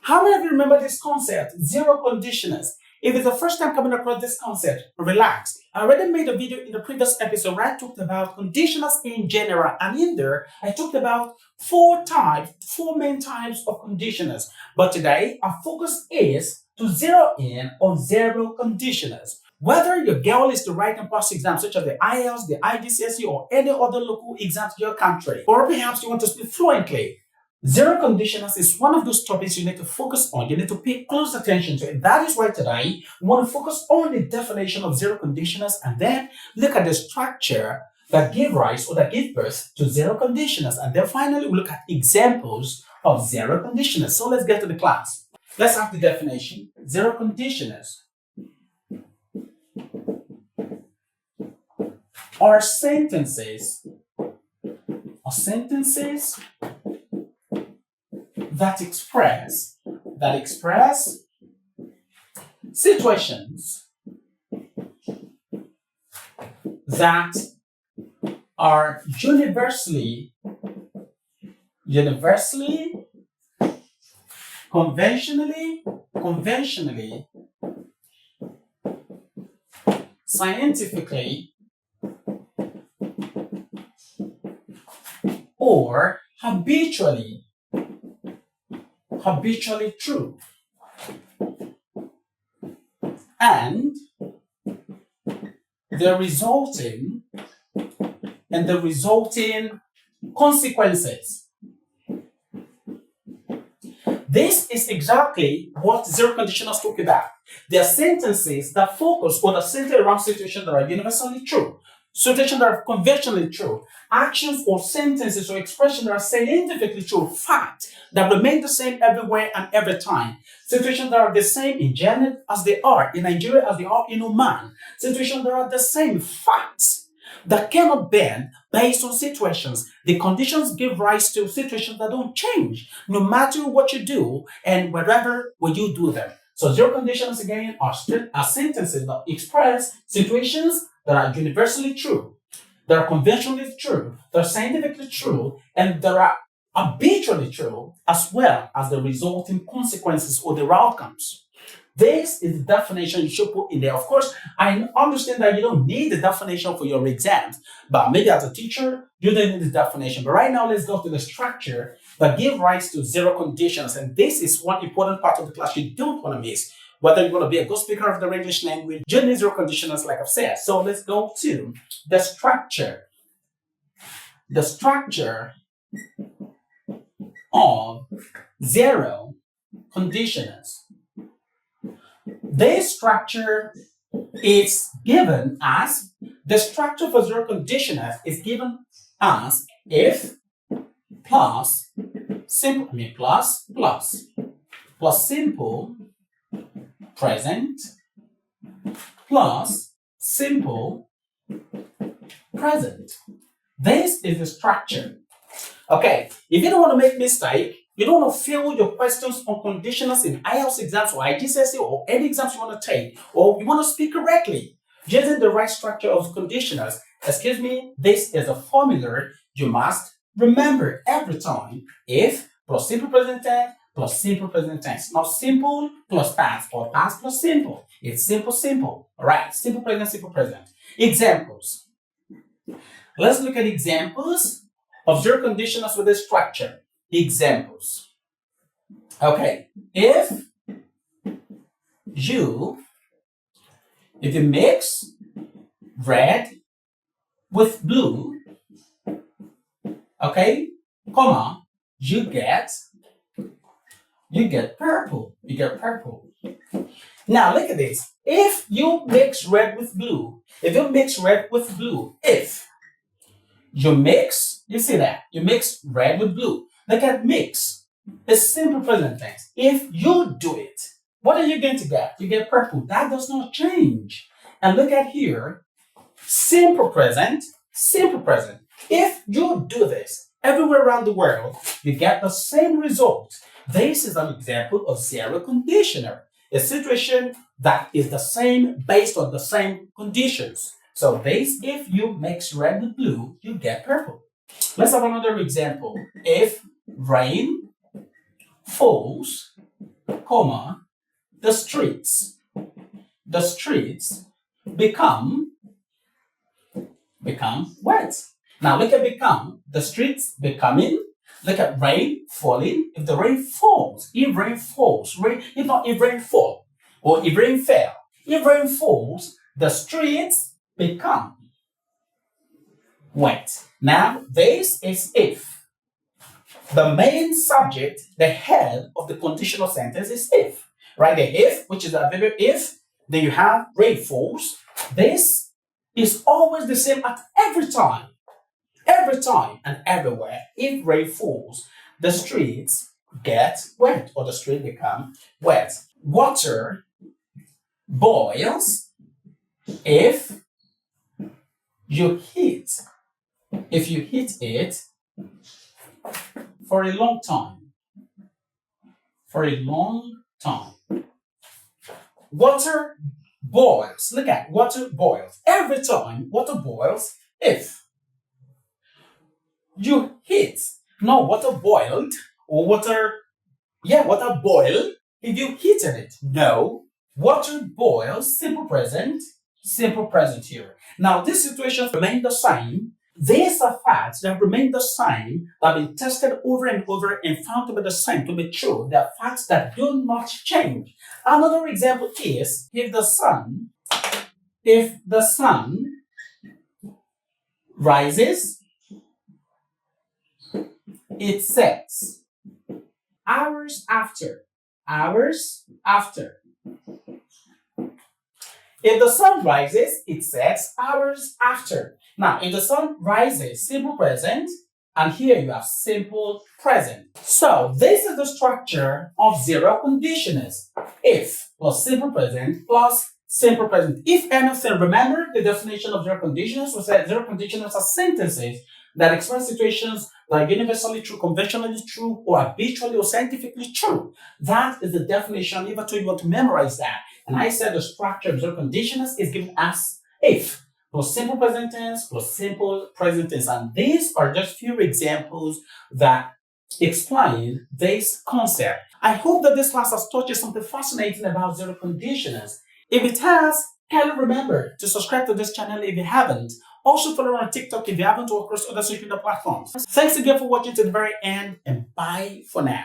How many of you remember this concept, zero conditionals? If it's the first time coming across this concept, relax. I already made a video in the previous episode where I talked about conditionals in general, and in there, I talked about four main types of conditionals. But today, our focus is to zero in on zero conditionals. Whether your goal is to write and pass exams such as the IELTS, the IGCSE, or any other local exams in your country, or perhaps you want to speak fluently, zero conditionals is one of those topics you need to focus on. You need to pay close attention to it. That is why today we want to focus on the definition of zero conditionals and then look at the structure that give rise or that give birth to zero conditionals. And then finally, we look at examples of zero conditionals. So let's get to the class. Let's have the definition. Zero conditionals are sentences that express situations that are universally, conventionally, scientifically, or habitually true, and the resulting consequences. This is exactly what zero conditionals talk about. They are sentences that focus or that center around situations that are universally true, situations that are conventionally true, actions or sentences or expressions that are scientifically true, fact that remain the same everywhere and every time, situations that are the same in Janet as they are in Nigeria as they are in Oman, situations that are the same, facts that cannot bend based on situations. The conditions give rise to situations that don't change, no matter what you do and wherever will you do them. So zero conditions again are sentences that express situations that are universally true, that are conventionally true, that are scientifically true, and that are habitually true, as well as the resulting consequences or their outcomes. This is the definition you should put in there. Of course, I understand that you don't need the definition for your exams, but maybe as a teacher, you don't need the definition. But right now, let's go to the structure that give rise to zero conditions. And this is one important part of the class you don't want to miss. Whether you want to be a good speaker of the English language, you need zero conditionals, like I've said. So let's go to the structure. The structure of zero conditionals. This structure is given as, the structure for zero conditionals is given as if plus simple, plus simple present plus simple present. This is the structure. Okay, if you don't want to make mistake, you don't want to fail your questions on conditionals in IELTS exams or IGCSE or any exams you want to take, or you want to speak correctly using the right structure of conditionals, excuse me, this is a formula you must remember every time. If plus simple present tense plus simple present tense. Not simple plus past or past plus simple. It's simple. All right, simple present. Examples. Let's look at examples of zero conditionals with this structure. Examples. Okay, if you mix red with blue, okay, comma, you get purple. Now look at this. If you mix red with blue, if you mix, you see that? You mix red with blue. Look at mix. It's simple present tense. If you do it, what are you going to get? You get purple. That does not change. And look at here. Simple present. If you do this everywhere around the world, you get the same result. This is an example of zero conditional. A situation that is the same based on the same conditions. So this, if you mix red with blue, you get purple. Let's have another example. If rain falls comma, the streets. The streets become wet. Now look at become, the streets becoming. Look at rain falling. If the rain falls, if rain falls, if rain fall, or if rain fell, if rain falls, the streets become wet. Now this is if. The main subject, the head of the conditional sentence is if. Right? The if, which is the adverb if, then you have rain falls. This is always the same at every time and everywhere. If rain falls, the streets get wet or the street become wet. Water boils if you heat it for a long time. Water boils. Look at water boils. Every time water boils if you heat. No, water boiled or water boiled if you heated it. No, water boils, simple present here. Now, these situations remain the same. These are facts that remain the same, that have been tested over and over and found to be the same, to be true. They are facts that do not change. Another example is if the sun rises, it sets hours after. If the sun rises, it sets hours after. Now, if the sun rises, simple present, and here you have simple present. So, this is the structure of zero conditionals. If plus simple present plus simple present. If anything, remember the definition of zero conditionals was that zero conditionals are sentences that express situations that are universally true, conventionally true, or habitually or scientifically true. That is the definition. If I told you what to memorize that, and I said the structure of zero conditionals is given as if plus simple present tense plus simple present tense. And these are just few examples that explain this concept. I hope that this class has taught you something fascinating about zero conditionals. If it has, kindly remember to subscribe to this channel if you haven't. Also follow on TikTok if you haven't, or across other social media platforms. Thanks again for watching to the very end, and bye for now.